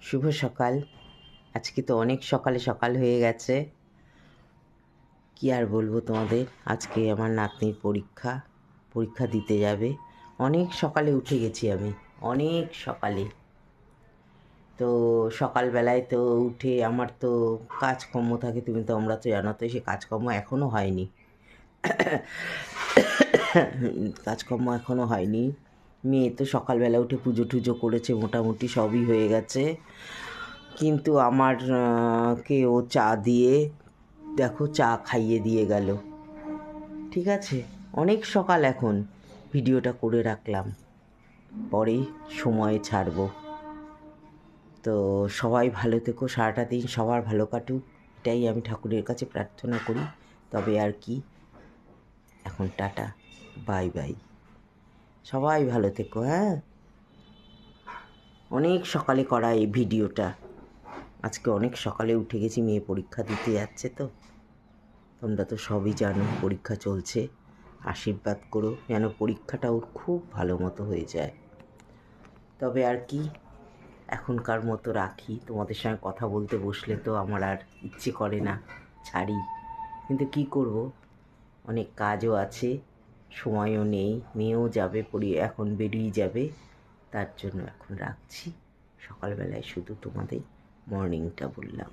শুভ সকাল। আজকে তো অনেক সকালে সকাল হয়ে গেছে। কি আর বলবো তোমাদের, আজকে আমার নাতনির পরীক্ষা দিতে যাবে। অনেক সকালে উঠে গেছি আমি, অনেক সকালে। তো সকালবেলায় তো উঠে আমার তো কাজকর্ম থাকে, তোমরা তো জানো, তো সে কাজকর্ম এখনও হয়নি। কাজকর্ম এখনও হয়নি। মেয়ে তো সকালবেলা উঠে পুজো টুজো করেছে, মোটামুটি সবই হয়ে গেছে। কিন্তু আমার কে ও চা দিয়ে, দেখো, চা খাইয়ে দিয়ে গেল। ঠিক আছে, অনেক সকাল এখন। ভিডিওটা করে রাখলাম, পরে সময়ে ছাড়বো। তো সবাই ভালো থেকো, সারাটা দিন সবার ভালো কাটুক, এটাই আমি ঠাকুরের কাছে প্রার্থনা করি। তবে আর কি, এখন টাটা, বাই বাই। সবাই ভালো থেকো। হ্যাঁ, অনেক সকালে করা এই ভিডিওটা। আজকে অনেক সকালে উঠে গেছি, মেয়ে পরীক্ষা দিতে যাচ্ছে। তো তোমরা তো সবই জানো, পরীক্ষা চলছে। আশীর্বাদ করো যেন পরীক্ষাটা ওর খুব ভালো মতো হয়ে যায়। তবে আর কি, এখনকার মতো রাখি। তোমাদের সঙ্গে কথা বলতে বসলে তো আমার আর ইচ্ছে করে না, ছাড়ি। কিন্তু কি করব, অনেক কাজও আছে, সময়ও নেই। মেয়েও যাবে, এখন বেরিয়ে যাবে। তার জন্য এখন রাখছি। সকালবেলায় শুধু তোমাদের মর্নিংটা বললাম।